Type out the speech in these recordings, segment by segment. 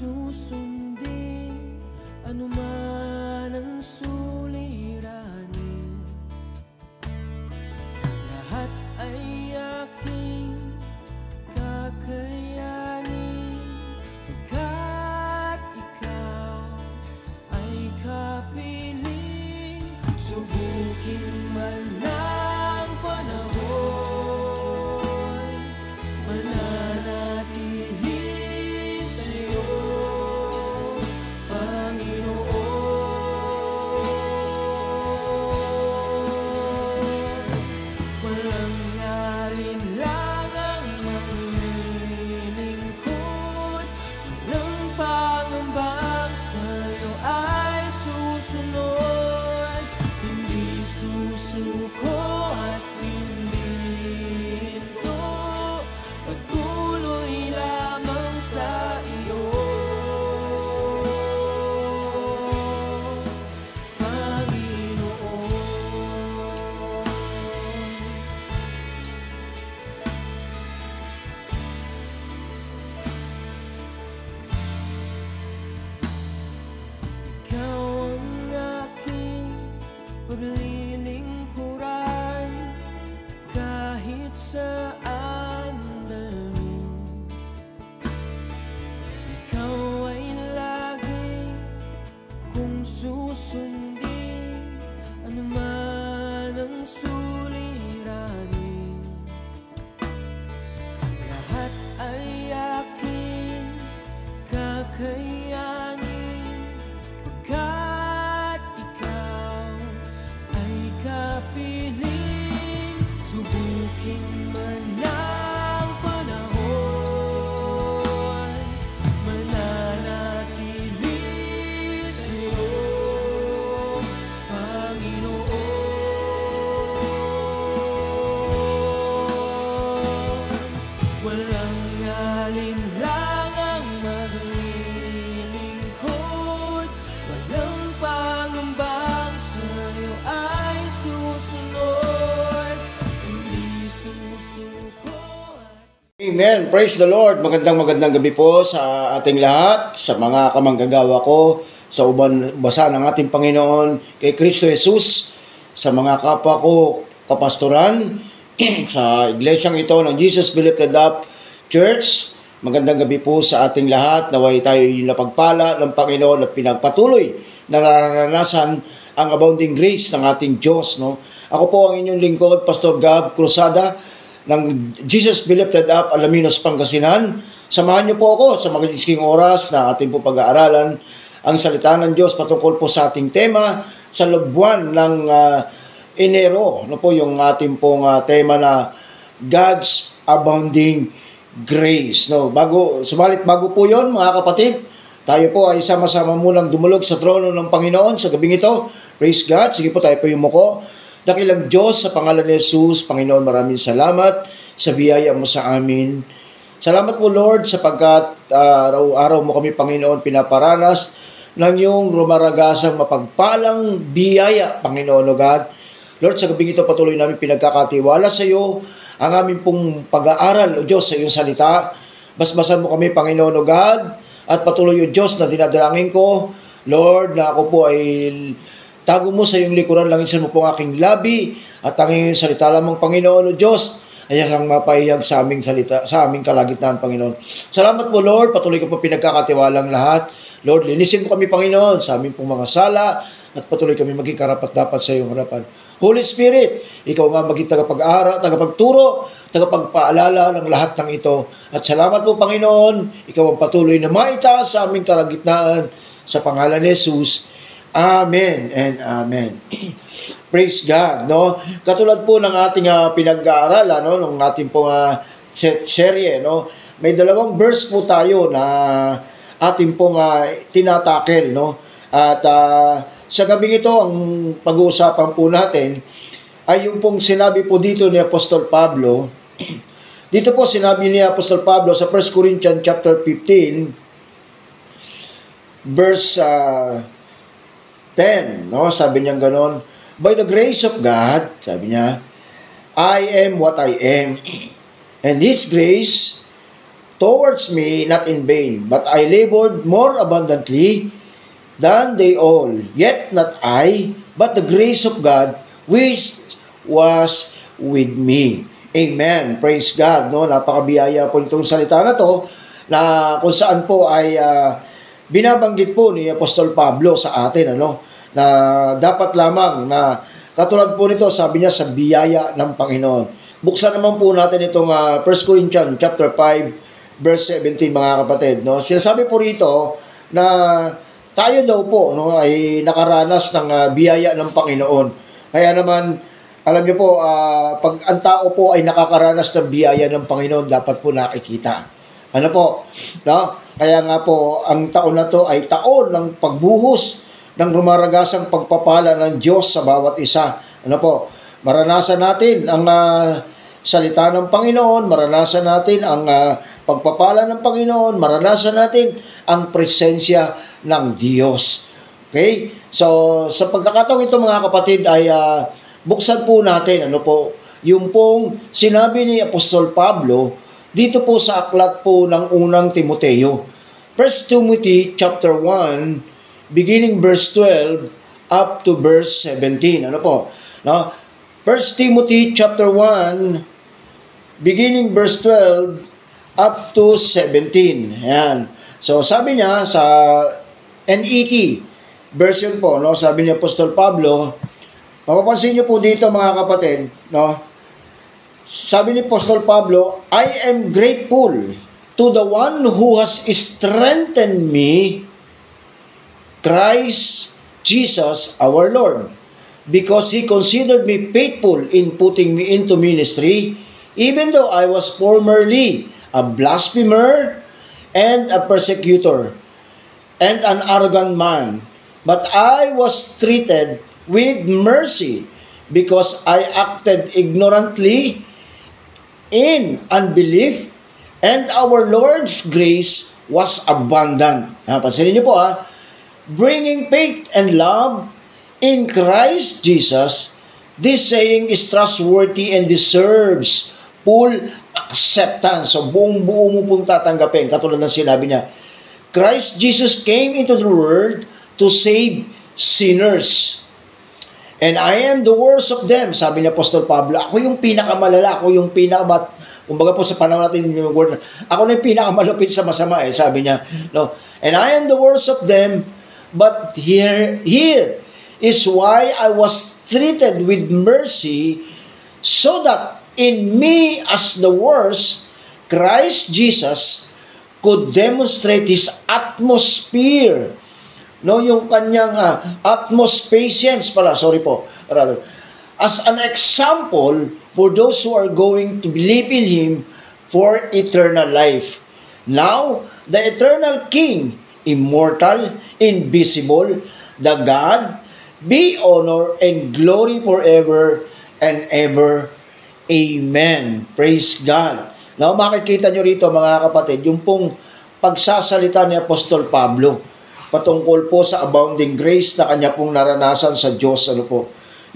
susundin anuman ang suliranin. Lahat ay aking kakayanin, pagkat ikaw ay kapiling. Subukin man ng panahon, mananatili sa'yo, Panginoon. Walang alinlangang maglilingkod, walang pangambang sa'yo ay susunod. Hindi susuko at hindi hinto, patuloy lamang sa iyo, Panginoon. Ikaw ang aking paglilingkuran, kahit saan dalhin. Ikaw ay lagi kong susundin anuman ang suliranin. Lahat ay aking kakayanin, pagkat ikaw ay kapiling. Subukin man ng panahon, mananatili sa'yo, Panginoon. Walang alinlangang maglilingkod, walang pangambang sa'yo ay susunod, hindi susuko. Amen. Praise the Lord. Magandang gabi po sa ating lahat, sa mga kamanggagawa ko, sa uban basa ng ating Panginoon, kay Kristo Jesus, sa mga kapwa ko kapastoran, sa iglesyang ito ng Jesus Be Lifted Up Church. Magandang gabi po sa ating lahat. Naway tayo napagpala ng Panginoon at pinagpatuloy na naranasan ang abounding grace ng ating Diyos. No? Ako po ang inyong lingkod, Pastor Gab Cruzada, ng Jesus Be Lifted Up, Alaminos, Pangasinan. Samahan niyo po ako sa magiging oras na ating po pag-aaralan ang salita ng Diyos patungkol po sa ating tema sa buwan ng Enero. Ano po yung ating pong tema na God's Abounding Grace. No, bago po yon, mga kapatid, tayo po ay sama-sama munang dumulog sa trono ng Panginoon sa gabing ito. Praise God. Sige po, tayo po yumuko. Dakilang Diyos, sa pangalan ni Jesus, Panginoon, maraming salamat sa biyaya mo sa amin. Salamat po, Lord, sapagkat araw-araw mo kami, Panginoon, pinaparanas ng iyong rumaragasang mapagpalang biyaya, Panginoon, O God. Lord, sa gabing ito patuloy namin pinagkakatiwala sa iyo ang aming pong pag-aaral, O Diyos, sa iyong salita. Basbasan mo kami, Panginoon, O God, at patuloy, O Diyos, na dinadalangin ko, Lord, na ako po ay tago mo sa iyong likuran, langisan mo po ang aking labi, at ang iyong salita lamang, Panginoon, O Diyos, ay ang mapahiyag sa aming salita, sa aming kalagitnaan, Panginoon. Salamat po, Lord, patuloy ko po pinagkakatiwalang lahat. Lord, linisin mo kami, Panginoon, sa aming pong mga sala, at patuloy kami maging karapat-dapat sa iyong harapan. Holy Spirit, ikaw nga maging tagapag-aral, tagapagturo, tagapagpaalala ng lahat ng ito. At salamat po, Panginoon, ikaw ang patuloy na maitaas sa aming kalagitnaan sa pangalan ni Jesus. Amen and amen. Praise God, no? Katulad po ng ating pinag-aaralan, no, ng ating pong serye, no? May dalawang verse po tayo na ating pong tinatakel, no? At sa gabing ito, ang pag-uusapan po natin ay yung pong sinabi po dito ni Apostol Pablo. Dito po sinabi ni Apostol Pablo sa 1 Corinthians chapter 15, verse 10, no? Sabi niya ganon, by the grace of God, sabi niya, I am what I am, and His grace towards me, not in vain, but I labored more abundantly than they all. Yet not I, but the grace of God, which was with me. Amen. Praise God. No? Napakabiyaya po itong salita na to, na kung saan po ay binabanggit po ni Apostol Pablo sa atin, na dapat lamang na katulad po nito, sabi niya, sa biyaya ng Panginoon. Buksan naman po natin itong 1 Corinthians chapter 5 verse 17, mga kapatid. No? Sinasabi po rito na tayo daw po, ay nakaranas ng biyaya ng Panginoon. Kaya naman, alam niyo po, pag ang tao po ay nakakaranas ng biyaya ng Panginoon, dapat po nakikita. Ano po? No? Kaya nga po, ang taon na to ay taon ng pagbuhos ng rumaragasang pagpapala ng Diyos sa bawat isa. Ano po? Maranasan natin ang salita ng Panginoon, maranasan natin ang pagpapala ng Panginoon, maranasan natin ang presensya ng Diyos. Okay? So, sa pagkakataong ito, mga kapatid, ay buksan po natin, yung pong sinabi ni Apostol Pablo dito po sa aklat po ng unang Timoteo. 1 Timothy chapter 1, beginning verse 12 up to verse 17. No? 1 Timothy chapter 1, beginning verse 12 up to 17. Ayan. So, sabi niya sa NET version po, sabi ni Apostol Pablo, mapapansin niyo po dito, mga kapatid, sabi ni Apostol Pablo, I am grateful to the one who has strengthened me, Christ Jesus our Lord, because He considered me faithful in putting me into ministry, even though I was formerly a blasphemer and a persecutor and an arrogant man. But I was treated with mercy because I acted ignorantly in unbelief, and our Lord's grace was abundant. Pansinin niyo po, bringing faith and love in Christ Jesus. This saying is trustworthy and deserves full acceptance. So, buong-buo mo pong tatanggapin. Katulad ng sinabi niya, Christ Jesus came into the world to save sinners. And I am the worst of them. Sabi ni Apostol Pablo, ako yung pinakamalala, ako yung kumbaga po sa panahon natin yung word, ako na yung pinakamalupit sa masama sabi niya. No? And I am the worst of them, but here is why I was treated with mercy, so that in me as the worst, Christ Jesus could demonstrate His atmosphere. No, yung kanyang patience pala, as an example for those who are going to believe in Him for eternal life. Now, the eternal King, immortal, invisible, the God, be honor and glory forever and ever. Amen. Praise God. Now, makikita nyo rito, mga kapatid, yung pong pagsasalita ni Apostol Pablo patungkol po sa abounding grace na kanya pong naranasan sa Diyos.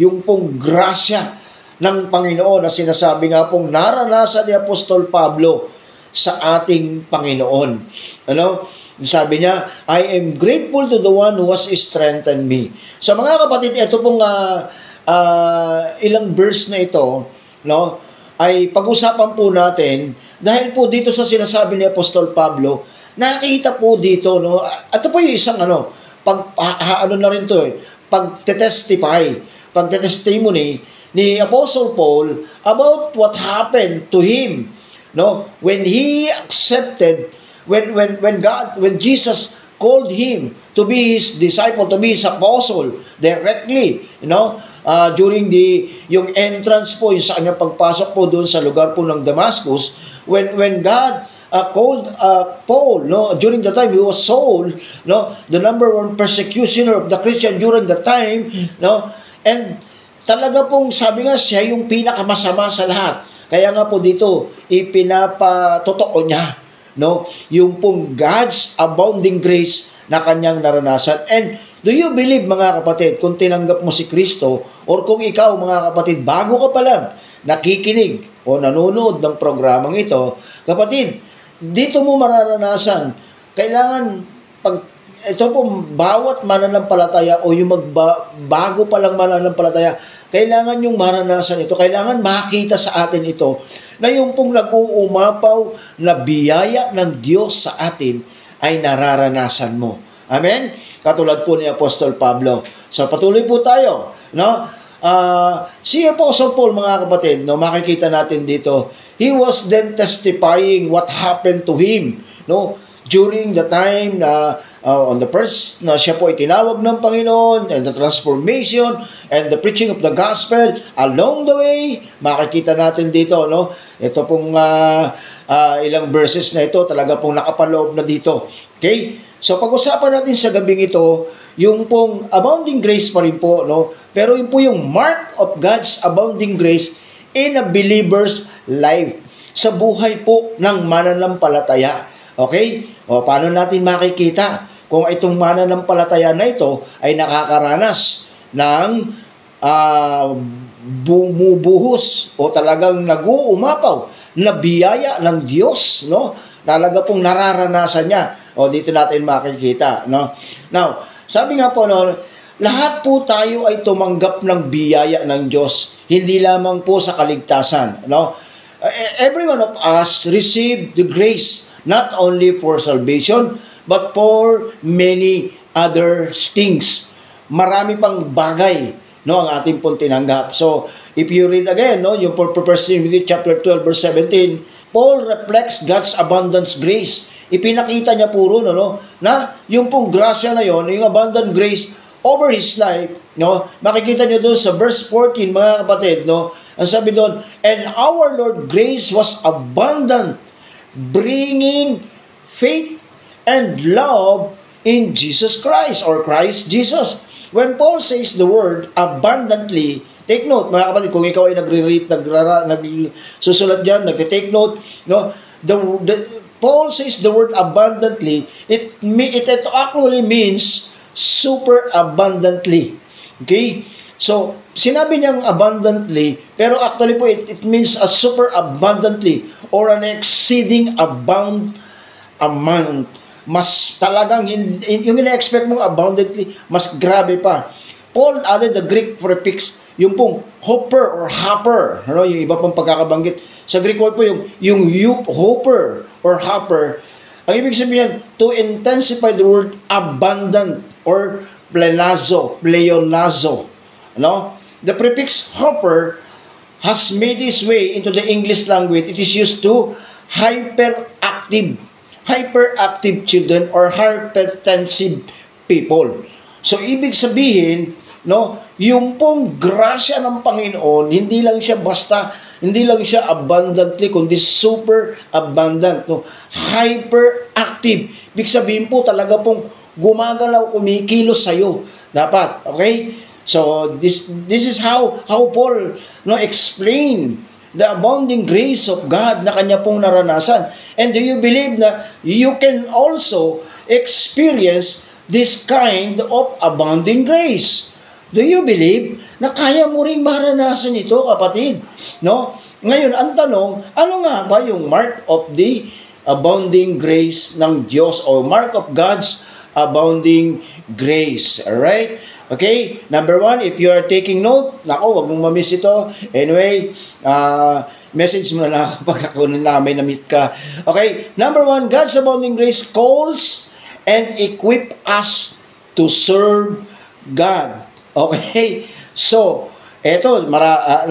Yung pong grasya ng Panginoon na sinasabi nga pong naranasan ni Apostol Pablo sa ating Panginoon. Sabi niya, I am grateful to the one who has strengthened me. Sa mga kapatid, ito pong ilang verse na ito, ay pag-usapan po natin dahil po dito sa sinasabi ni Apostol Pablo, nakita po dito, ito po yung isang pagtetestimony ni Apostle Paul about what happened to him, when he accepted, when Jesus called him to be his disciple, to be his apostle directly, during yung entrance po, yung sa kanyang pagpasok po doon sa lugar po ng Damascus, when God called Paul, during the time he was Saul, the number one persecutioner of the Christian during the time, and talaga pong sabi nga siya yung pinakamasama sa lahat. Kaya nga po dito ipinapatotoo niya, yung pong God's abounding grace na kanyang naranasan. And do you believe, mga kapatid, kung tinanggap mo si Kristo, or kung ikaw, mga kapatid, bago ka pa lang nakikinig o nanonood ng programang ito, kapatid, dito mo mararanasan. Kailangan, pag ito po, bawat mananampalataya o yung bago pa lang mananampalataya, kailangan yung maranasan ito, kailangan makita sa atin ito, na yung pong nag-uumapaw na biyaya ng Diyos sa atin ay nararanasan mo. Amen? Katulad po ni Apostol Pablo. So, patuloy po tayo. No? Si Apostle Paul, mga kapatid, no, makikita natin dito, he was then testifying what happened to him. No? During the time na on the first na siya po ay tinawag ng Panginoon, and the transformation and the preaching of the gospel along the way, makikita natin dito, no? Ito pong ilang verses na ito talaga pong nakapaloob na dito. Okay? So pag-usapan natin sa gabing ito yung pong abounding grace pa rin po, no? Pero yun po yung mark of God's abounding grace in a believer's life, sa buhay po ng mananampalataya. Okay? O, paano natin makikita kung itong mananampalataya na ito ay nakakaranas ng bumubuhos o talagang nag-uumapaw na biyaya ng Diyos, no? Talaga pong nararanasan niya. O, dito natin makikita, no? Now, sabi nga po, no, lahat po tayo ay tumanggap ng biyaya ng Diyos, hindi lamang po sa kaligtasan, no? Every one of us received the grace not only for salvation, but for many other things. Marami pang bagay, no, ang ating pong tinanggap. So, if you read again, no, yung 1 Timothy chapter 12 verse 17, Paul reflects God's abundance grace. Ipinakita niya puro, no, na yung pong grasya na yon, yung abundant grace over his life, no, makikita niyo doon sa verse 14, mga kapatid, no, ang sabi doon, and our Lord grace was abundant, bringing faith and love in Jesus Christ, or Christ Jesus. When Paul says the word abundantly, take note, mga kapatid, kung ikaw ay nagre-read, nagsusulat dyan, nagte-take note, no, Paul says the word abundantly, it actually means super abundantly. Okay? So, sinabi niyang abundantly, pero actually po, it means a super abundantly or an exceeding amount. Mas talagang, yung ina-expect mong abundantly, mas grabe pa. Paul added the Greek prefix, yung pong hopper or hopper, ano, yung iba pong pagkakabanggit. Sa Greek word po, yung hopper or hopper, ang ibig sabihin, to intensify the word abundant or pleonazo. No? The prefix hopper has made its way into the English language. It is used to hyperactive children or hypertensive people. So, ibig sabihin, no, yung pong grasya ng Panginoon, hindi lang siya abundantly, kundi super abundant, no? Hyperactive. Ibig sabihin po, talaga pong gumagalaw, kumikilos sa'yo. Dapat, okay? So, this is how Paul, no, explain the abounding grace of God na kanya pong naranasan. And do you believe na you can also experience this kind of abounding grace? Do you believe na kaya mo ring maranasan ito, kapatid? No? Ngayon, ang tanong, ano nga ba yung mark of the abounding grace ng Diyos o mark of God's abounding grace? Alright? Okay? Number 1, if you are taking note, nako, wag mong mamiss ito. Anyway, message mo na lang kapag ako namin na-meet ka. Okay? Number 1, God's abounding grace calls and equip us to serve God. Okay? So, eto, mga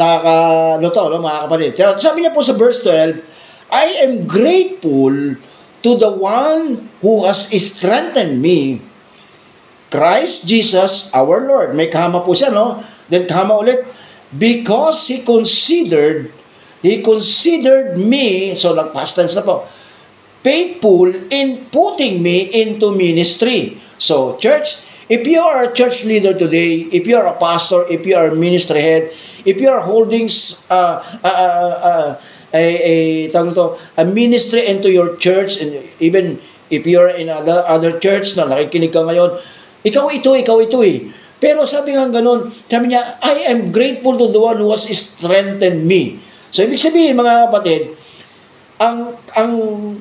kapatid. Sabi niya po sa verse 12, I am grateful to the one who has strengthened me, Christ Jesus our Lord. May kama po siya, no? Then kama ulit, because He considered me, so nag-past tense na po, faithful in putting me into ministry. So, church, if you are a church leader today, if you are a pastor, if you are a ministry head, if you are holding a ministry into your church, and even if you are in other church na nakikinig ka ngayon, ikaw ito eh. Pero sabi nga ganun, sabi niya, I am grateful to the one who has strengthened me. So, ibig sabihin, mga kapatid, ang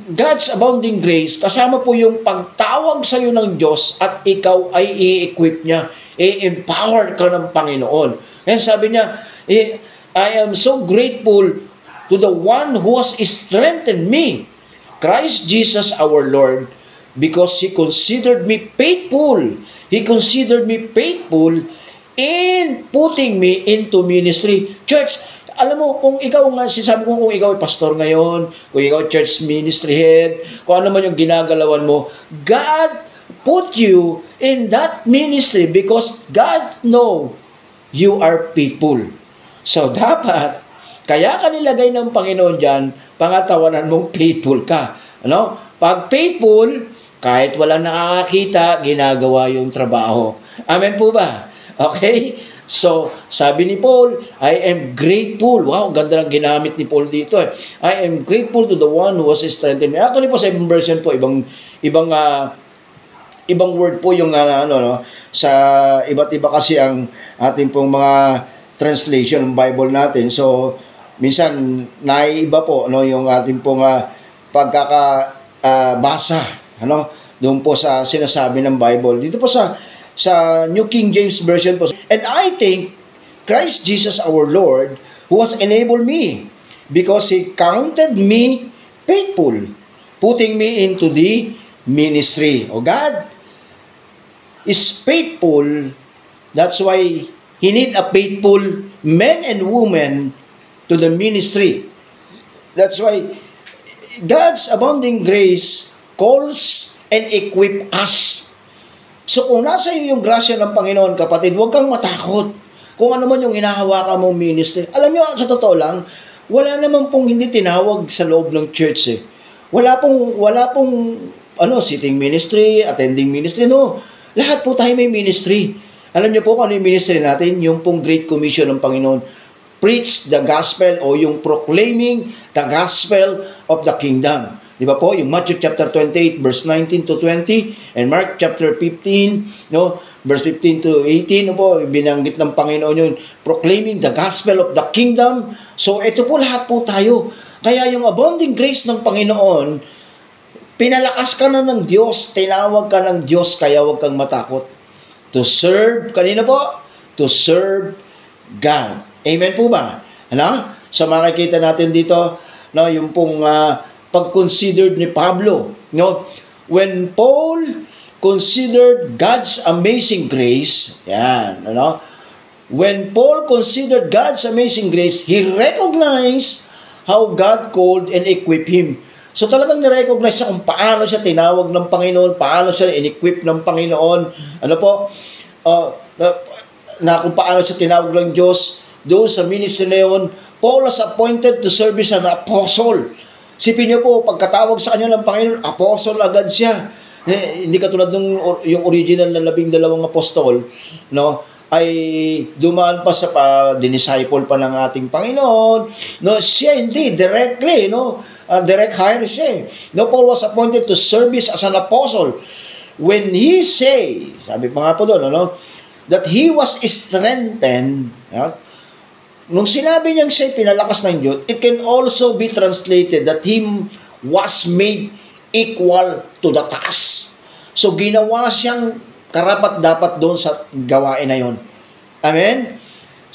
God's abounding grace, kasama po yung pagtawag sa iyo ng Diyos at ikaw ay i-equip niya, i-empower ka ng Panginoon. Kaya sabi niya, I am so grateful to the one who has strengthened me, Christ Jesus our Lord, because He considered me faithful. He considered me faithful in putting me into ministry. Church, alam mo, kung ikaw nga, sinasabi ko kung ikaw ay pastor ngayon, kung ikaw ay church ministry head, kung ano man yung ginagalawan mo, God put you in that ministry because God know you are faithful. So, dapat, kaya ka nilagay ng Panginoon dyan, pangatawanan mong faithful ka. Ano? Pag faithful, kahit walang nakakakita, ginagawa yung trabaho. Amen po ba? Okay? So, sabi ni Paul, I am grateful. Wow, ganda ng ginamit ni Paul dito. I am grateful to the one who has strengthened me. Actually po sa ibang version po, ibang word po yung sa iba't iba kasi ang ating pong mga translation ng Bible natin. So, minsan naiiba po yung ating pong pagkakabasa doon po sa sinasabi ng Bible. Dito po sa New King James Version po. And I think Christ Jesus our Lord who has enabled me because He counted me faithful, putting me into the ministry. O God is faithful. That's why He need a faithful men and women to the ministry. That's why God's abounding grace calls and equip us. So kung nasa iyo yung grasya ng Panginoon, kapatid, huwag kang matakot kung ano man yung hinahawakan mong ministry. Alam niyo, sa totoo lang, wala naman pong hindi tinawag sa loob ng church eh. Wala pong sitting ministry, attending ministry, no. Lahat po tayo may ministry. Alam niyo po kung ano yung ministry natin? Yung pong Great Commission ng Panginoon. Preach the gospel o yung proclaiming the gospel of the kingdom. Di ba po? Yung Matthew chapter 28 verse 19 to 20 and Mark chapter 15, verse 15 to 18, binanggit ng Panginoon yun, proclaiming the gospel of the kingdom. So ito po lahat po tayo. Kaya yung abounding grace ng Panginoon, pinalakas ka na ng Diyos, tinawag ka ng Diyos, kaya huwag kang matakot. To serve, kanina po? To serve God. Amen po ba? So makikita natin dito, yung pong pag-considered ni Pablo. When Paul considered God's amazing grace, when Paul considered God's amazing grace, he recognized how God called and equipped him. So talagang nirecognize siya kung paano siya tinawag ng Panginoon, paano siya in-equip ng Panginoon, kung paano siya tinawag ng Diyos. Doon sa ministry na yun, Paul was appointed to serve as an apostle. Sipin niyo po, pagkatawag sa kanya ng Panginoon, apostle agad siya. Hindi katulad ng yung original na 12 apostol, ay dumaan pa sa dinisciple pa ng ating Panginoon. Siya hindi, directly, direct hire siya. Paul was appointed to service as an apostle. When he say, sabi pa nga po doon, that he was strengthened, nung sinabi niyang siya pinalakas ng Diyos, it can also be translated that him was made equal to the task. So, ginawa siyang karapat-dapat doon sa gawain na yon. Amen?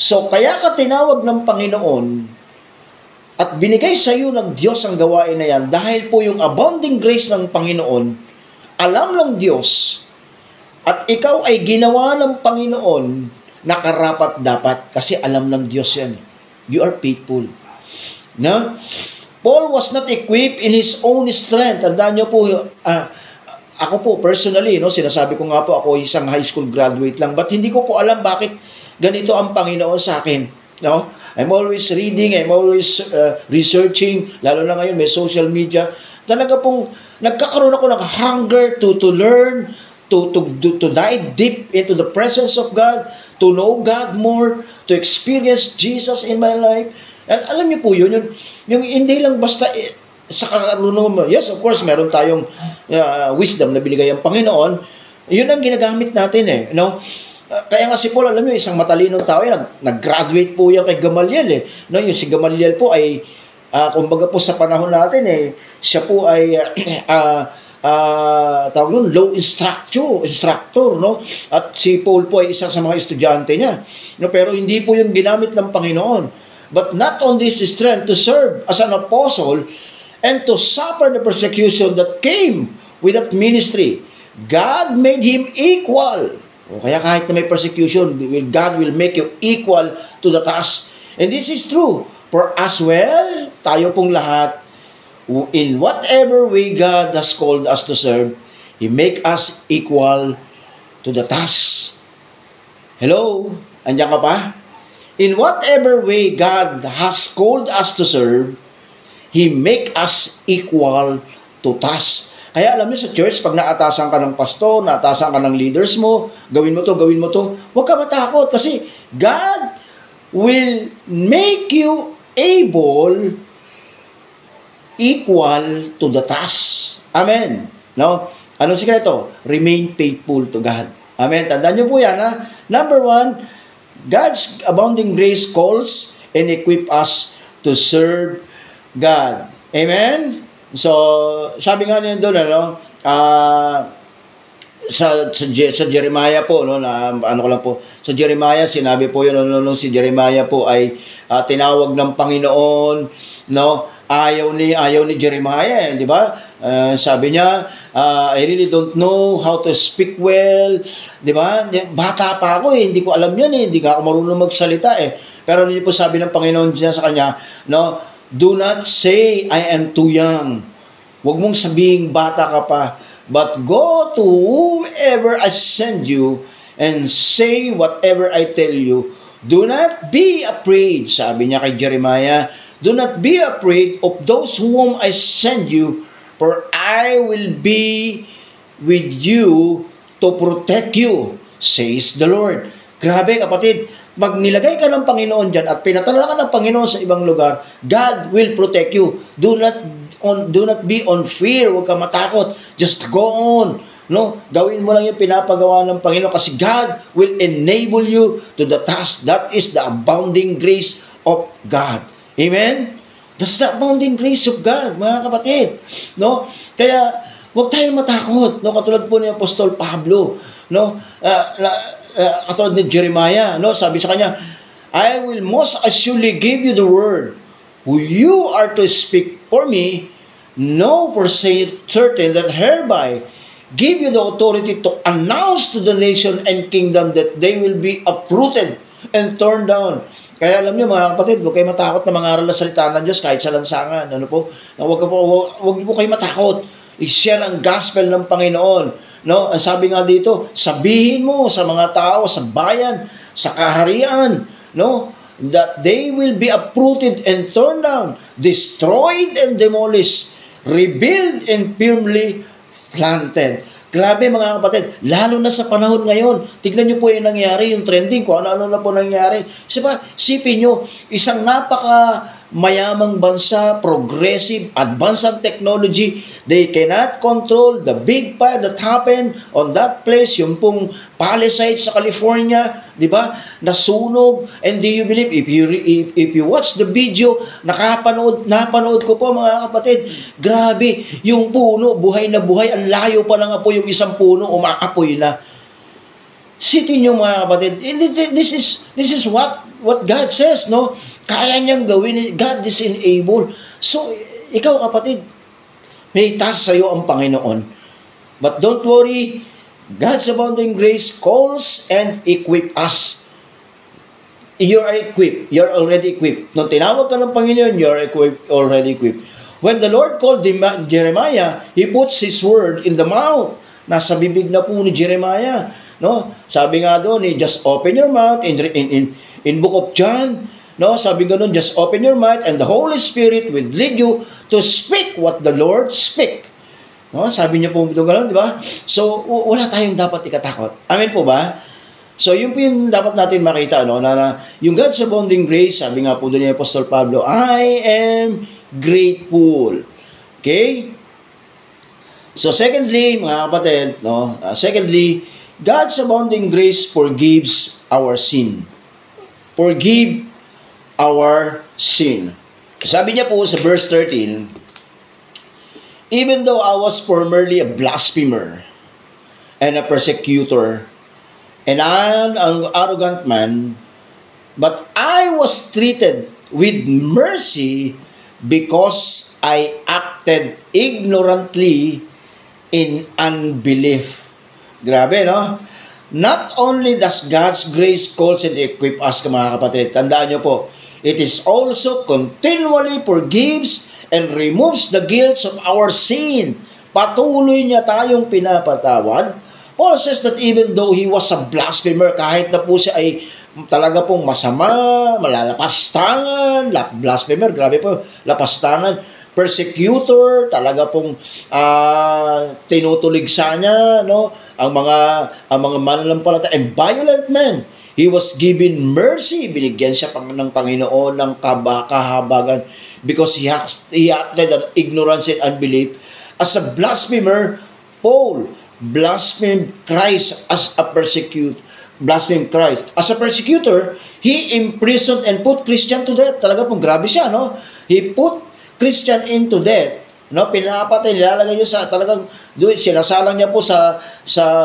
So, kaya ka tinawag ng Panginoon at binigay sa iyo ng Diyos ang gawain na yan dahil po yung abounding grace ng Panginoon, alam ng Diyos, at ikaw ay ginawa ng Panginoon na karapat-dapat kasi alam ng Diyos yan. You are faithful. Paul was not equipped in his own strength. Tandaan niyo po, ako po personally, sinasabi ko nga po, ako isang high school graduate lang, but hindi ko po alam bakit ganito ang Panginoon sa akin. I'm always reading, I'm always researching, lalo na ngayon may social media. Talaga pong nagkakaroon ako ng hunger to learn, to dive deep into the presence of God, to know God more, to experience Jesus in my life. And alam niyo po yun, yung hindi lang basta sa karunungan mo. Yes, of course, meron tayong wisdom na binigay ang Panginoon. Yun ang ginagamit natin Kaya nga si Paul, alam niyo, isang matalinong tao, nag-graduate po yan kay Gamaliel Yung si Gamaliel po ay kumbaga po sa panahon natin siya po ay tawag nun, law instructor, no? At si Paul po ay isa sa mga estudyante niya. No, pero hindi po yung ginamit ng Panginoon. But not on this strength to serve as an apostle and to suffer the persecution that came with that ministry. God made him equal. O kaya kahit na may persecution, God will make you equal to the task. And this is true for us well, tayo pong lahat, in whatever way God has called us to serve, He make us equal to the task. Hello? Andiyan ka pa? In whatever way God has called us to serve, He make us equal to task. Kaya alam niyo sa church, pag naatasan ka ng pastor, naatasan ka ng leaders mo, gawin mo to, huwag ka matakot kasi God will make you able equal to the task. Amen. No? Anong sikreto? Remain faithful to God. Amen. Tandaan niyo po yan, ha? Number 1, God's abounding grace calls and equip us to serve God. Amen? So, sabi nga niya doon, sa Jeremiah po, no, sa Jeremiah, sinabi po yun, nung si Jeremiah po ay tinawag ng Panginoon, no, ayaw ni Jeremiah, di ba? Sabi niya, I really don't know how to speak well, di ba? Bata pa ako hindi ko alam yan hindi ka ako marunong magsalita Pero ano po sabi ng Panginoon niya sa kanya, no, do not say I am too young. Huwag mong sabihing bata ka pa, but go to whoever I send you and say whatever I tell you. Do not be afraid, sabi niya kay Jeremiah. Do not be afraid of those whom I send you, for I will be with you to protect you, says the Lord. Grabe kapatid, pag nilagay ka ng Panginoon dyan at pinatala ka ng Panginoon sa ibang lugar, God will protect you. Do not be on fear. Huwag ka matakot. Just go on. No, gawin mo lang yung pinapagawa ng Panginoon kasi God will enable you to the task. That is the abounding grace of God. Amen? That's the abounding grace of God, mga kapatid. No? Kaya, huwag tayong matakot. No? Katulad po ni Apostol Pablo. No? Katulad ni Jeremiah, no? Sabi sa kanya, I will most assuredly give you the word. Who you are to speak for me, know for certain that hereby give you the authority to announce to the nation and kingdom that they will be uprooted and torn down. Kaya alam niyo mga kapatid, huwag kayo matakot na mangaral na salita ng Diyos kahit sa lansangan. Ano po? Huwag po kayo matakot. I-share ang gospel ng Panginoon. No, ang sabi nga dito, sabihin mo sa mga tao, sa bayan, sa kaharian, no, that they will be uprooted and torn down, destroyed and demolished, rebuilt and firmly planted. Grabe mga kapatid, lalo na sa panahon ngayon. Tignan niyo po yung nangyari, yung trending, kung ano-ano na po nangyari. Sipin niyo, isang mayamang bansa, progressive, advanced ang technology, they cannot control the big fire that happened on that place, yung pong Palisades sa California, di ba? Nasunog. And do you believe, if you watch the video, napanood ko po mga kapatid, grabe, yung puno, buhay na buhay, ang layo pa ng apoy, yung isang puno, umaapoy na. Sitin nyo mga kapatid, this is what God says, no? Kaya niyang gawin, God is enable. So, ikaw kapatid, may task sa'yo ang Panginoon. But don't worry, God's abounding grace calls and equip us. You are equipped. You're already equipped. Nung tinawag ka ng Panginoon, you're already equipped. When the Lord called Jeremiah, He puts His word in the mouth. Nasa bibig na po ni Jeremiah. No? Sabi nga doon, just open your mouth in Book of John. No? Sabi nga doon, just open your mouth and the Holy Spirit will lead you to speak what the Lord speak. No? Sabi niya po ito gano'n, di ba? So, wala tayong dapat ikatakot. Amen po ba? So, yun po yung dapat natin makita, no? Na yung God's abounding grace, sabi nga po doon ni Apostol Pablo, I am grateful. Okay? So, secondly, mga kapatid, no? Secondly, God's abounding grace forgives our sin. Forgive our sin. Sabi niya po sa verse 13, even though I was formerly a blasphemer and a persecutor and an arrogant man, but I was treated with mercy because I acted ignorantly in unbelief. Grabe, no? Not only does God's grace calls and equip us, mga kapatid, tandaan nyo po, it is also continually forgives and removes the guilt of our sin. Patuloy niya tayong pinapatawad. Paul says that even though he was a blasphemer, kahit na po siya ay talaga pong masama, malalapastangan, blasphemer, grabe po, lapastangan, persecutor, talaga pong tinutuligsa niya, no? Ang mga mananampalataya, and violent man. He was given mercy, binigyan siya ng Panginoon ng kahabagan because he acted on ignorance and unbelief. As a blasphemer, Paul blasphemed Christ as a persecutor. Blasphemed Christ. As a persecutor, he imprisoned and put Christian to death. Talaga pong grabe siya, no? He put Christian into death. No, pinapatay, nilalagay niya sa talagang sinasalang niya po sa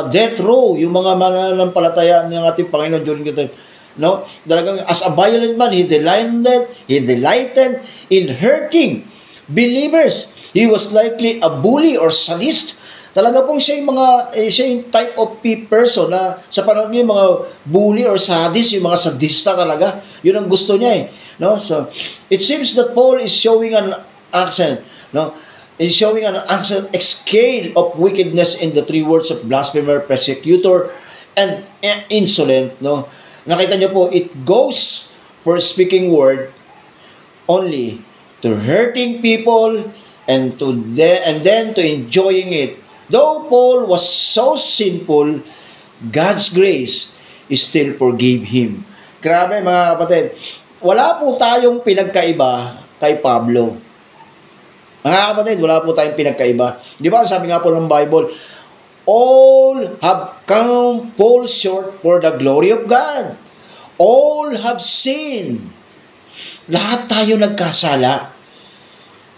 death row yung mga mananampalataya ng ating Panginoon during the time. No, talagang as a violent man, he delighted in hurting believers. He was likely a bully or sadist. Talaga pong siya yung type of person na sa panahon niya yung mga bully or sadist, yung mga sadista talaga. Yun ang gusto niya eh. No, so it seems that Paul is showing an accent, no? Is showing an scale of wickedness in the three words of blasphemer, persecutor, and insolent. No, nakita niyo po, it goes for speaking word only to hurting people and then to enjoying it. Though Paul was so sinful, God's grace still forgave him. Grabe mga kapatid, wala po tayong pinagkaiba kay Pablo. Mga kapatid, wala po tayong pinagkaiba. Di ba, sabi nga po ng Bible, all have come fall short for the glory of God. All have sinned. Lahat tayo nagkasala.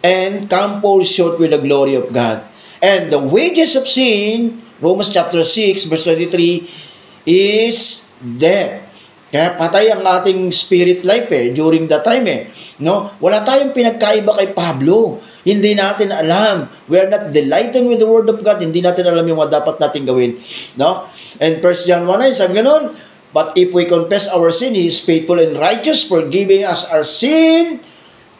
And come fall short with the glory of God. And the wages of sin, Romans chapter 6, verse 23, is death. Kaya patay ang ating spirit life during that time No? Wala tayong pinagkaiba kay Pablo. Hindi natin alam. We are not delighted with the word of God. Hindi natin alam yung mga dapat natin gawin. No? And 1 John 1:9, sabi ganun, but if we confess our sin, He is faithful and righteous, forgiving us our sin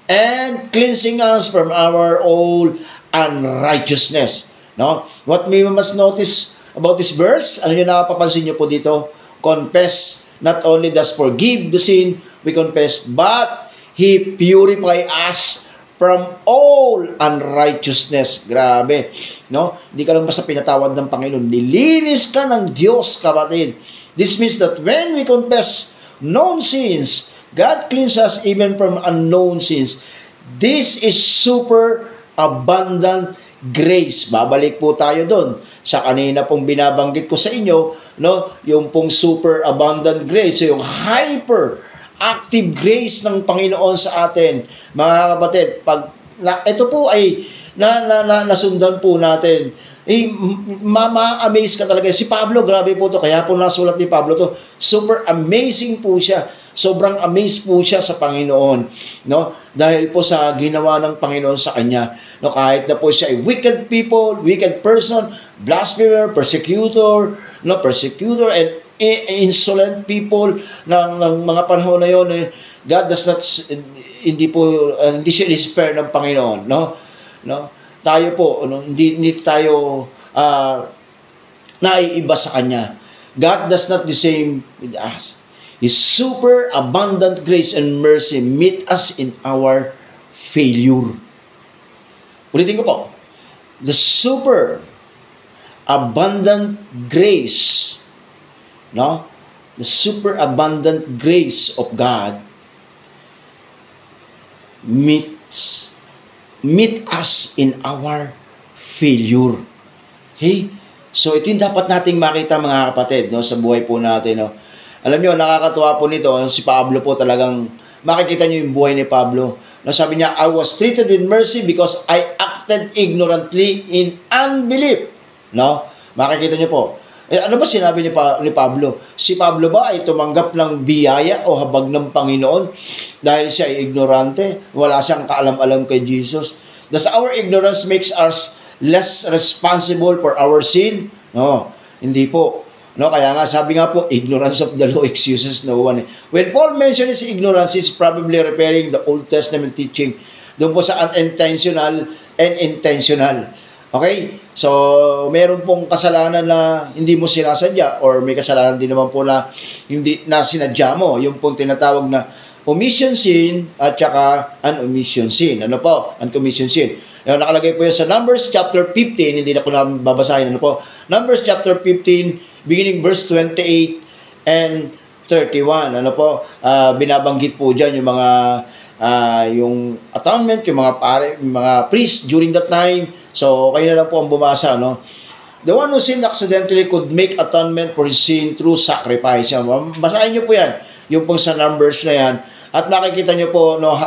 and cleansing us from our all unrighteousness. No? What we must notice about this verse, ano yung napapansin nyo po dito? Confess, not only does forgive the sin, we confess, but He purify us from all unrighteousness. Grabe. No? Hindi ka lang basta pinatawad ng Panginoon. Nilinis ka ng Diyos, kapatid. This means that when we confess known sins, God cleans us even from unknown sins. This is super abundant grace. Babalik po tayo doon sa kanina pong binabanggit ko sa inyo, no? Yung pong super abundant grace, so yung hyper active grace ng Panginoon sa atin. Mga kapatid, ito po ay nasundan po natin. Ma-amaze ka talaga. Si Pablo, grabe po to. Kaya po nasulat ni Pablo to. Super amazing po siya. Sobrang amazed po siya sa Panginoon. No? Dahil po sa ginawa ng Panginoon sa kanya. No? Kahit na po siya ay wicked person, blasphemer, persecutor, and insolent people ng mga panahon na yon, God does not hindi siya despair ng Panginoon, no? Tayo po, hindi tayo naiiba sa kanya. God does not the same with us. His super abundant grace and mercy meet us in our failure. Ulitin ko po. The super abundant grace, no? The super abundant grace of God meet us in our failure. Okay? So ito yung dapat nating makita, mga kapatid, no, sa buhay po natin, no. Alam niyo, nakakatuwa po nito, si Pablo po talagang makikita niyo yung buhay ni Pablo. Na sabi niya, I was treated with mercy because I acted ignorantly in unbelief. No? Makikita niyo po. Ano ba sinabi ni Pablo? Si Pablo ba ay tumanggap ng biyaya o habag ng Panginoon dahil siya ay ignorante? Wala siyang kaalam-alam kay Jesus? Does our ignorance makes us less responsible for our sin? No, hindi po. No, kaya nga sabi nga po, ignorance of the law excuses no one. When Paul mentions ignorance, he's probably referring the Old Testament teaching doon po sa unintentional and intentional. Okay? So, meron pong kasalanan na hindi mo sinasadya or may kasalanan din naman po na hindi na sinadya mo. Yung pong tinatawag na omission sin at saka unomission sin. Ano po? Uncommission sin. Yung nakalagay po yan sa Numbers chapter 15, hindi na ko na babasahin. Ano po? Numbers chapter 15, beginning verse 28 and 31. Ano po? Binabanggit po dyan yung mga yung atonement, yung mga priest during that time. So, kayo na lang po ang bumasa, no? The one who sinned accidentally could make atonement for his sin through sacrifice. Basahin niyo po yan. Yung pong sa Numbers na yan. At makikita niyo po, no,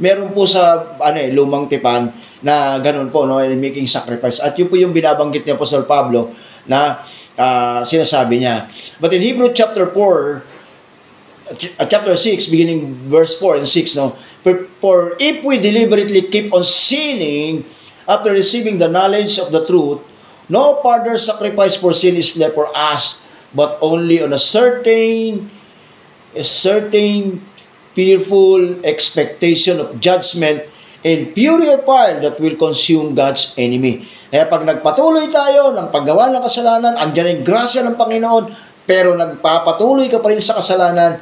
meron po sa lumang tipan na ganun po, no, making sacrifice. At yun po yung binabanggit ni Apostol Pablo na sinasabi niya. But in Hebrew chapter 4, chapter 6, beginning verse 4 and 6, no, for if we deliberately keep on sinning after receiving the knowledge of the truth, no further sacrifice for sin is left for us, but only on a certain fearful expectation of judgment and fury of fire that will consume God's enemy. Kaya pag nagpatuloy tayo ng paggawa ng kasalanan, andyan yung grasya ng Panginoon, pero nagpapatuloy ka pa rin sa kasalanan,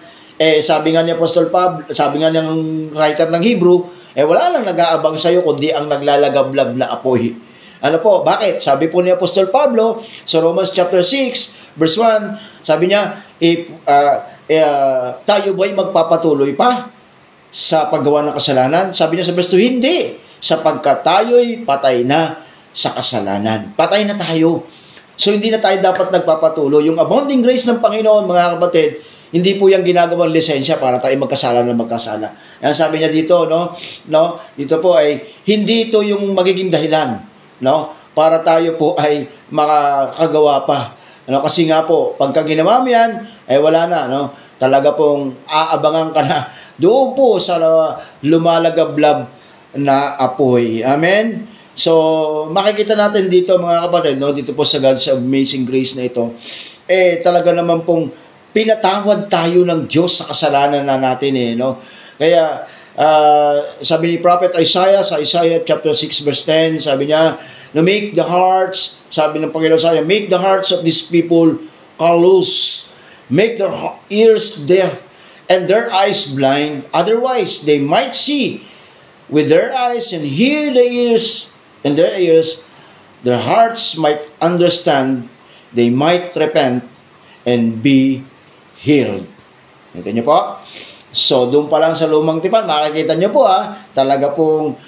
sabi nga ni Apostol Pablo, sabi nga ng writer ng Hebrew, wala lang nag-aabang sa'yo kundi ang naglalagablab na apoy. Ano po? Bakit? Sabi po ni Apostol Pablo sa Romans chapter 6, verse 1, sabi niya, tayo ba'y magpapatuloy pa sa paggawa ng kasalanan? Sabi niya sa verse 2, hindi, sapagkat tayo'y patay na sa kasalanan. Patay na tayo. So, hindi na tayo dapat nagpapatuloy. Yung abounding grace ng Panginoon, mga kapatid, hindi po yung ginagawang lisensya para tayo magkasala na magkasala. Yan sabi niya dito, no? Dito po ay hindi ito yung magiging dahilan, no? Para tayo po ay makakagawa pa. Ano, kasi nga po, pagka ginawa mo yan, wala na, no? Talaga pong aabangan ka na doon po sa lumalagablab na apoy. Amen? So, makikita natin dito, mga kapatid, no? Dito po sa God's amazing grace na ito, talaga naman pong pinatawad tayo ng Diyos sa kasalanan na natin, no? Kaya, sabi ni Prophet Isaiah, sa Isaiah chapter 6 verse 10, sabi niya, no, make the hearts, sabi ng Panginoon sa kanya, make the hearts of these people callous, make their ears deaf, and their eyes blind, otherwise they might see with their eyes and hear the ears, and their ears, their hearts might understand, they might repent, and be healed. Ito niyo po. So, doon pa lang sa lumang tipan, makikita niyo po talaga pong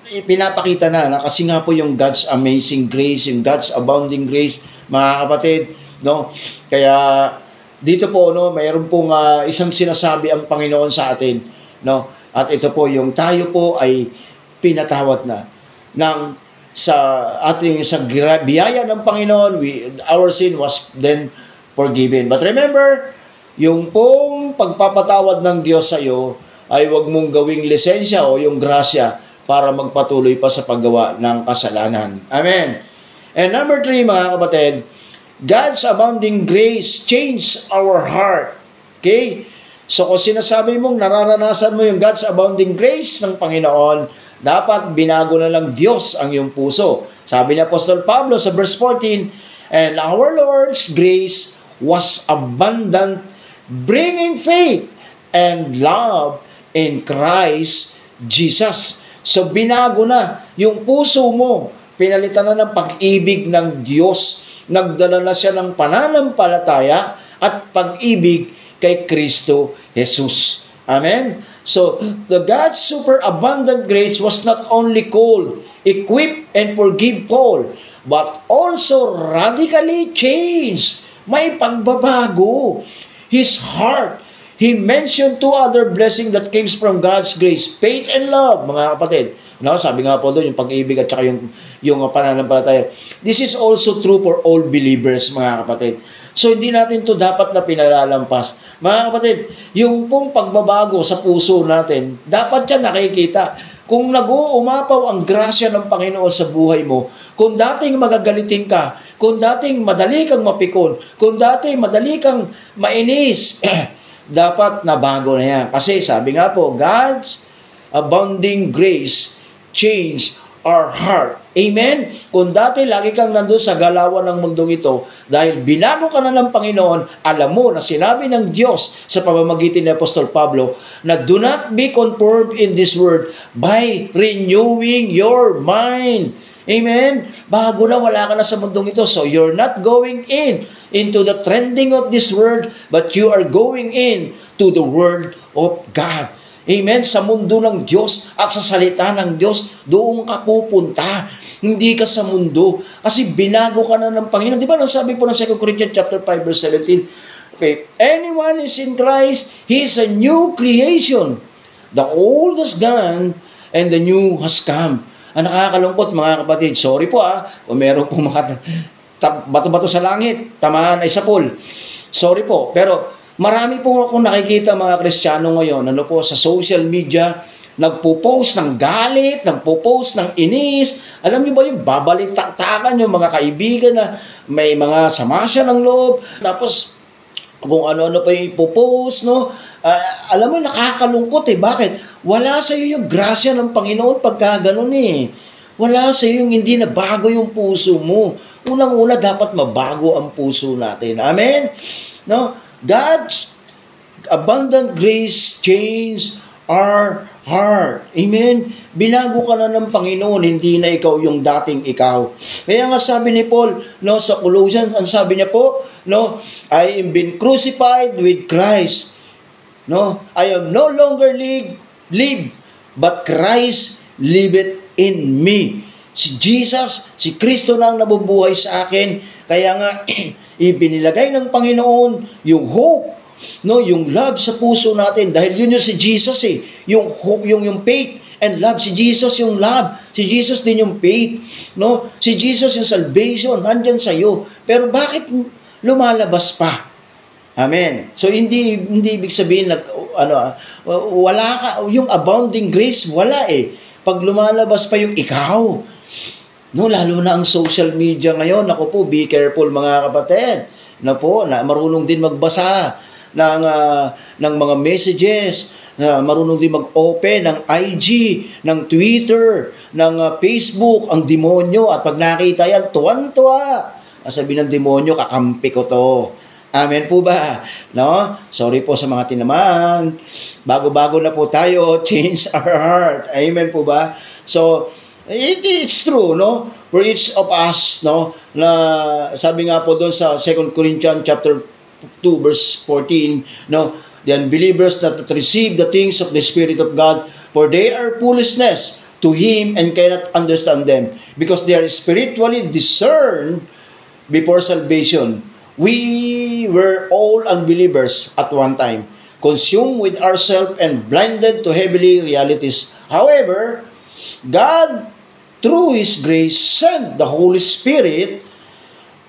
pinapakita na kasi nga po yung God's amazing grace, yung God's abounding grace, mga kapatid, no? Kaya dito po, no, mayroon pong isang sinasabi ang Panginoon sa atin, no? At ito po yung tayo po ay pinatawad na sa ating biyaya ng Panginoon, our sin was then forgiven. But remember, yung pong pagpapatawad ng Diyos sa iyo ay huwag mong gawing lisensya o yung grasya para magpatuloy pa sa paggawa ng kasalanan. Amen. And number 3, mga kapatid, God's abounding grace changed our heart. Okay? So kung sinasabi mong nararanasan mo yung God's abounding grace ng Panginoon, dapat binago na lang Diyos ang iyong puso. Sabi ni Apostol Pablo sa verse 14, and our Lord's grace was abundant, bringing faith and love in Christ Jesus. So, binago na yung puso mo. Pinalitan na ng pag-ibig ng Diyos. Nagdala na siya ng pananampalataya at pag-ibig kay Kristo Jesus. Amen? So, the God's superabundant grace was not only called, equip, and forgive Paul, but also radically changed. May pagbabago. His heart, he mentioned two other blessings that came from God's grace, faith and love, mga kapatid. No, sabi nga po doon, yung pag-ibig at saka yung pananampalataya. This is also true for all believers, mga kapatid. So, hindi natin to dapat na pinalalampas. Mga kapatid, yung pong pagbabago sa puso natin, dapat yan nakikita. Kung nag-uumapaw ang grasya ng Panginoon sa buhay mo, kung dating magagalitin ka, kung dating madali kang mapikon, kung dating madali kang mainis, dapat nabago na yan. Kasi sabi nga po, God's abounding grace change our heart. Amen? Kung dati lagi kang nandun sa galawan ng mundong ito, dahil binago ka na ng Panginoon, alam mo na sinabi ng Diyos sa pamamagitan ni Apostol Pablo, na do not be conformed in this world by renewing your mind. Amen? Bago na, wala ka na sa mundong ito. So, you're not going into the trending of this world, but you are going to the Word of God. Amen? Sa mundo ng Diyos at sa salita ng Diyos, doon ka pupunta. Hindi ka sa mundo. Kasi binago ka na ng Panginoon. Di ba, nang sabi po ng 2 Corinthians chapter 5, verse 17, if anyone is in Christ, he is a new creation. The old has gone, and the new has come. Ang nakakalungkot, mga kapatid, sorry po kung meron pong bato-bato sa langit, tamaan ay sapul. Sorry po, pero marami po akong nakikita mga Kristiyano ngayon, sa social media, nagpo-post ng galit, nagpo-post ng inis. Alam niyo ba yung babalik-taktakan yung mga kaibigan na may mga sama siya ng loob. Tapos, kung ano-ano pa yung ipopost, no? Alam mo, nakakalungkot Bakit? Wala sa iyo yung grasya ng Panginoon pagka ganun Wala sa iyo yung hindi na bago yung puso mo. Unang-una, dapat mabago ang puso natin. Amen? No? God's abundant grace change our heart. Amen? Binago ka na ng Panginoon, hindi na ikaw yung dating ikaw. Kaya nga sabi ni Paul, sa Colossians, ang sabi niya po, I am been crucified with Christ. I am no longer live, but Christ liveth in me. Si Jesus, si Kristo na ang nabubuhay sa akin. Kaya nga, ibinilagay ng Panginoon yung hope, yung love sa puso natin. Dahil yun yung si Jesus Yung hope, yung faith and love. Si Jesus yung love. Si Jesus din yung faith. Si Jesus yung salvation. Nandyan sa'yo. Pero bakit lumalabas pa? Amen. So hindi ibig sabihin wala ka, yung abounding grace wala Pag lumalabas pa yung ikaw. Lalo na ang social media ngayon, be careful mga kapatid. Na marunong din magbasa ng mga messages, marunong din mag-open ng IG, ng Twitter, ng Facebook, ang demonyo. At pag nakita yan, tuwan-tuwa. Sabi ng demonyo, kakampi ko to. Amen po ba? Sorry po sa mga tinamaan. Bago-bago na po tayo, change our heart. Amen po ba? So, it's true, for each of us, na sabi nga po doon sa 2 Corinthians chapter 2 verse 14, the unbelievers that receive the things of the Spirit of God, for they are foolishness to him and cannot understand them, because they are spiritually discerned before salvation. We were all unbelievers at one time, consumed with ourselves and blinded to heavenly realities. However, God, through His grace, sent the Holy Spirit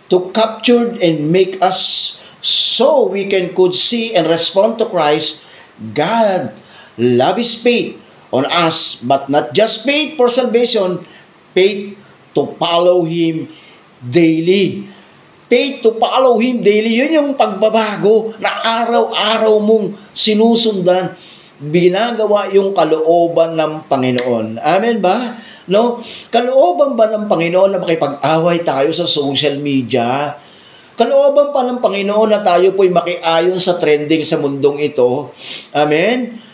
to capture and make us so we could see and respond to Christ. God love His faith on us, but not just faith for salvation, faith to follow Him daily. Faith to follow Him daily. Yun yung pagbabago na araw-araw mong sinusundan, binagawa yung kalooban ng Panginoon. Amen ba? Kalooban ba ng Panginoon na makipag-away tayo sa social media? Kalooban pa ng Panginoon na tayo po'y makiayon sa trending sa mundong ito? Amen?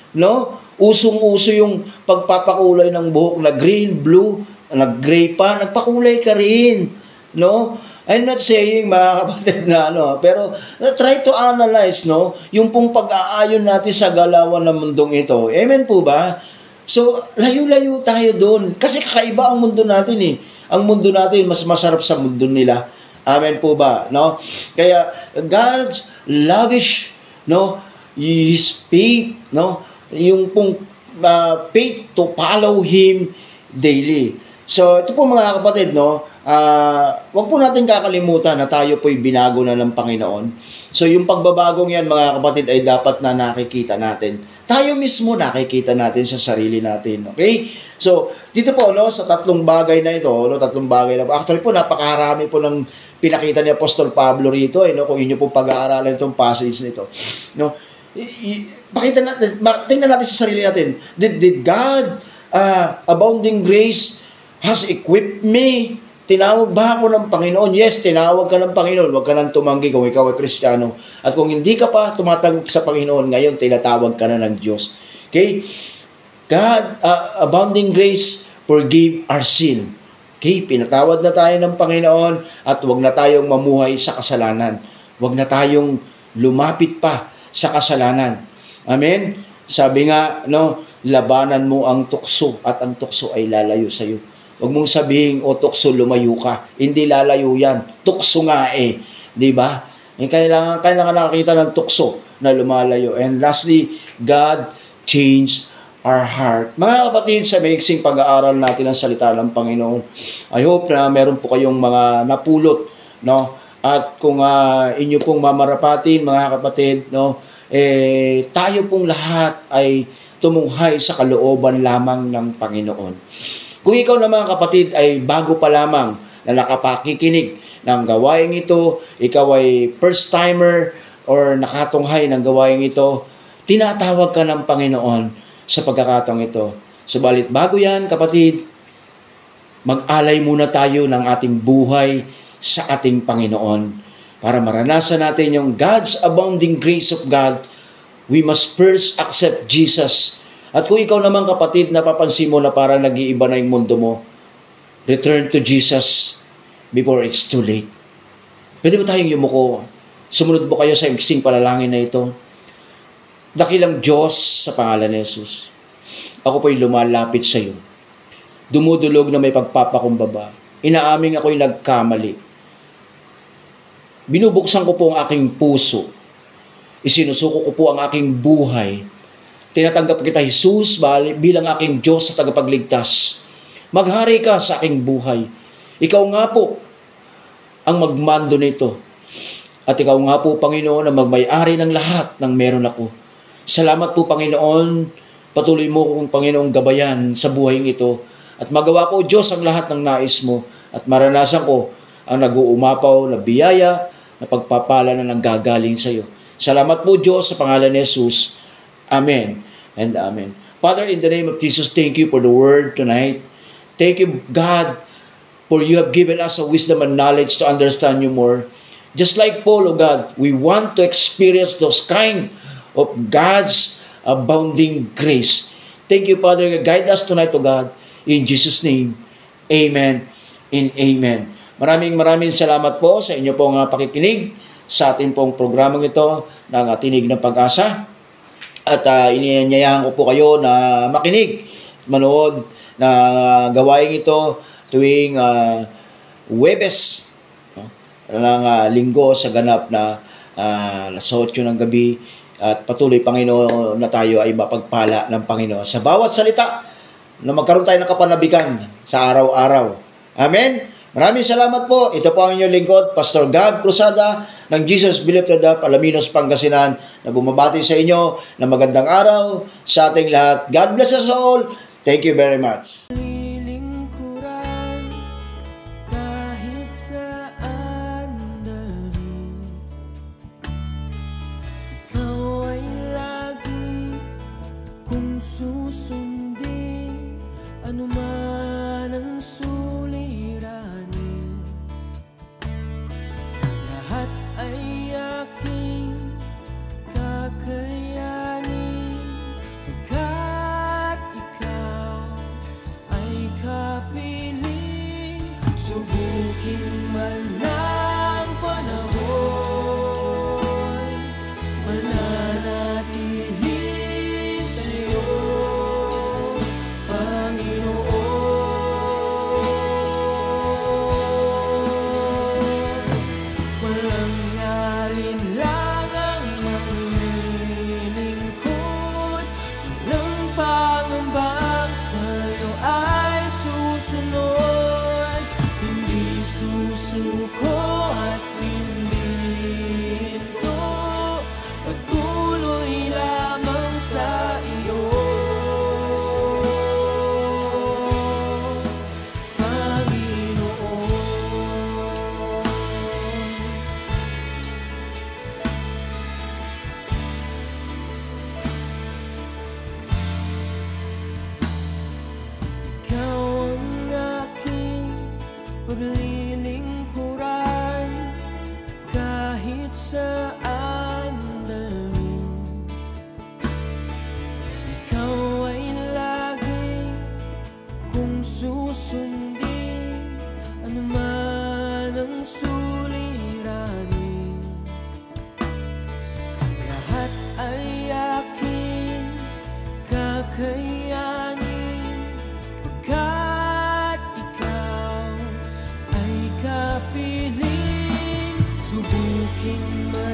Usong-uso yung pagpapakulay ng buhok na green, blue, nag-gray pa, nagpakulay ka rin. I'm not saying mga kapatid na pero try to analyze, yung pong pag-aayon natin sa galawan ng mundong ito. Amen po ba? So, layo-layo tayo doon. Kasi kakaiba ang mundo natin Ang mundo natin mas masarap sa mundo nila. Amen po ba? Kaya God's lavish, His faith, no? Yung pong faith to follow Him daily. So, ito po mga kapatid, no? Wag po natin kakalimutan na tayo po'y binago na ng Panginoon. So, yung pagbabagong yan, mga kapatid, ay dapat na nakikita natin. Tayo mismo nakikita natin sa sarili natin. Okay? So, dito po, no, sa tatlong bagay na ito, no, tatlong bagay na, actually po, napakarami po ng pinakita ni Apostol Pablo rito, no, kung inyo po pag-aaralan itong passage nito. No? Pakita natin, tingnan natin sa sarili natin. Did God, abounding grace, has equipped me? Tinawag ba ako ng Panginoon? Yes, tinawag ka ng Panginoon. Huwag ka nang tumanggi kung ikaw ay Kristiyano. At kung hindi ka pa tumatanggap sa Panginoon, ngayon tinatawag ka na ng Diyos. Okay? God, abounding grace, forgive our sin. Okay? Pinatawad na tayo ng Panginoon at huwag na tayong mamuhay sa kasalanan. Huwag na tayong lumapit pa sa kasalanan. Amen? Sabi nga, no, labanan mo ang tukso at ang tukso ay lalayo sa iyo. Huwag mong sabihin, o tukso, lumayo ka. Hindi lalayo yan. Tukso nga eh. Diba? Kailangan nakakita ng tukso na lumalayo. And lastly, God changed our heart. Mga kapatid, sa maiksing pag-aaral natin ang salita ng Panginoon, I hope na meron po kayong mga napulot, no? At kung inyo pong mamarapatin, mga kapatid, no, tayo pong lahat ay tumunghay sa kalooban lamang ng Panginoon. Kung ikaw na mga kapatid ay bago pa lamang na nakapakikinig ng gawain ito, ikaw ay first timer or nakatunghay ng gawain ito, tinatawag ka ng Panginoon sa pagkakataong ito. Subalit bago yan, kapatid, mag-alay muna tayo ng ating buhay sa ating Panginoon. Para maranasan natin yung God's abounding grace of God, we must first accept Jesus. At kung ikaw naman kapatid, napapansin mo na parang nag-iiba na yung mundo mo, return to Jesus before it's too late. Pwede ba tayong yumuko? Sumunod po kayo sa iksing panalangin na ito. Dakilang Diyos sa pangalan ni Jesus, ako po'y lumalapit sa iyo. Dumudulog na may pagpapakumbaba. Inaaming ako'y nagkamali. Binubuksan ko po ang aking puso. Isinusuko ko po ang aking buhay. Tinatanggap kita, Jesus, bilang aking Diyos sa tagapagligtas. Maghari ka sa aking buhay. Ikaw nga po ang magmando nito. At ikaw nga po, Panginoon, ang magmay-ari ng lahat ng meron ako. Salamat po, Panginoon. Patuloy mo kong, Panginoong, gabayan sa buhay ito. At magawa ko, Diyos, ang lahat ng nais mo. At maranasan ko ang nag-uumapaw na biyaya na pagpapala na nanggagaling sa iyo. Salamat po, Diyos, sa pangalan ni Jesus. Amen and amen. Father, in the name of Jesus, thank you for the word tonight. Thank you, God, for you have given us a wisdom and knowledge to understand you more. Just like Paul, oh God, we want to experience those kind of God's abounding grace. Thank you, Father. Guide us tonight, oh God. In Jesus' name, amen and amen. Maraming salamat po sa inyo pong pakikinig sa ating pong programang ito ng Tinig ng Pag-asa. At inianyayahan ko po kayo na makinig, manood na gawain ito tuwing Huwebes, no? ng linggo sa ganap na alas 8 ng gabi. At patuloy, Panginoon, na tayo ay mapagpala ng Panginoon sa bawat salita na magkaroon tayo ng kapanabikan sa araw-araw. Amen? Maraming salamat po. Ito po ang inyong lingkod, Pastor Gab Cruzada ng Jesus Believed Alaminos, Pangasinan, na bumabati sa inyo na magandang araw sa ating lahat. God bless us all. Thank you very much. Lilingkuran kahit saan dalhin, ikaw ay lagi kung susundin, anuman ang suliranin. Lahat ay aking kakayanin, pagkat ikaw ay kapiling. Subukin man ng panahon, mananatili sa'yo, Panginoon. sundin anuman ang suliranin. Lahat ay aking kakayanin, pagkat ikaw ay kapiling. Subukin man